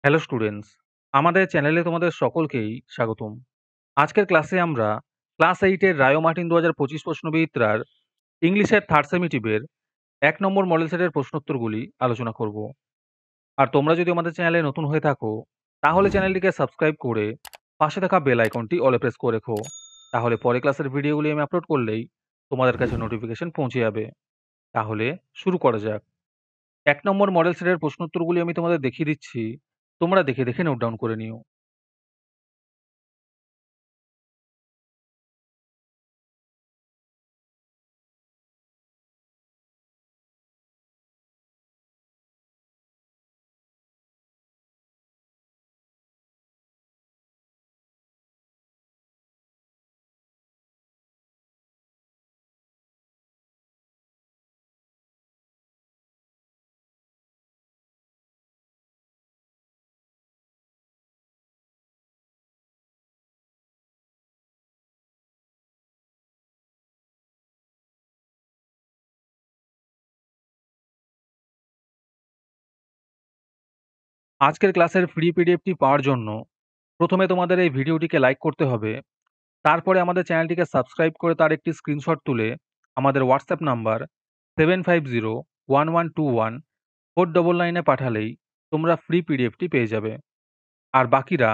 Hello students, আমাদের চ্যানেলে তোমাদের সকলকেই স্বাগতম। আজকের ক্লাসে আমরা ক্লাস 8 এর রায়ো মার্টিন ২০২৫ প্রশ্নবিচিত্রার ইংলিশের থার্ড সেমিটিভের ১ নম্বর মডেল সেটের প্রশ্নোত্তরগুলি আলোচনা করব। আর তোমরা যদি আমাদের চ্যানেলে নতুন হয়ে থাকো, তাহলে চ্যানেলটিকে সাবস্ক্রাইব করে পাশে থাকা বেল আইকনটি অলে প্রেস করে রেখো। তাহলে পরে ক্লাসের ভিডিওগুলি আমি আপলোড করলেই তোমাদের কাছে নোটিফিকেশন পৌঁছে যাবে। তাহলে শুরু করা যাক। ১ নম্বর মডেল সেটের প্রশ্নোত্তরগুলি আমি তোমাদের দেখিয়ে দিচ্ছি। তোমরা দেখে দেখে নোট ডাউন করে নিও। আজকের ক্লাসের ফ্রি পিডিএফটি পাওয়ার জন্য প্রথমে তোমাদের এই ভিডিওটিকে লাইক করতে হবে। তারপরে আমাদের চ্যানেলটিকে সাবস্ক্রাইব করে তার একটি স্ক্রিনশট তুলে আমাদের হোয়াটসঅ্যাপ নাম্বার 7501121499 এ পাঠালেই তোমরা ফ্রি পিডিএফটি পেয়ে যাবে। আর বাকিরা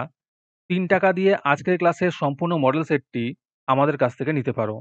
৩ টাকা দিয়ে আজকের ক্লাসের সম্পূর্ণ মডেল সেটটি আমাদের কাছ থেকে নিতে পারো।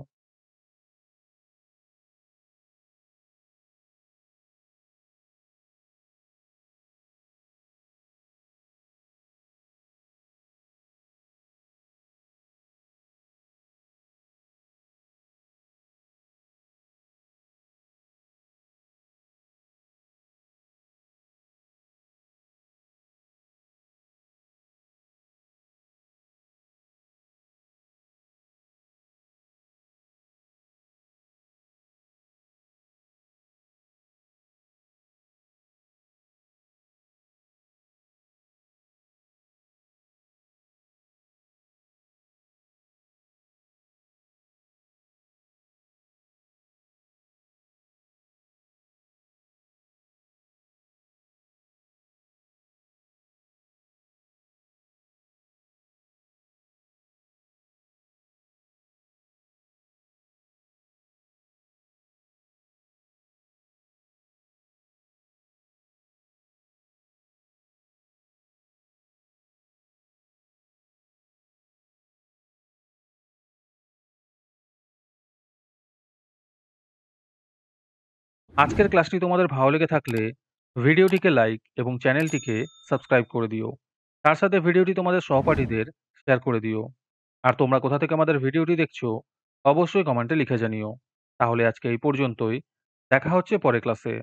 আজকের ক্লাসটি তোমাদের ভালো লেগে থাকলে ভিডিওটিকে লাইক এবং চ্যানেলটিকে সাবস্ক্রাইব করে দিও। তার সাথে ভিডিওটি তোমাদের সহপাঠীদের শেয়ার করে দিও। আর তোমরা কোথা থেকে আমাদের ভিডিওটি দেখছো অবশ্যই কমেন্টে লিখে জানিও। তাহলে আজকে এই পর্যন্তই। দেখা হচ্ছে পরের ক্লাসে।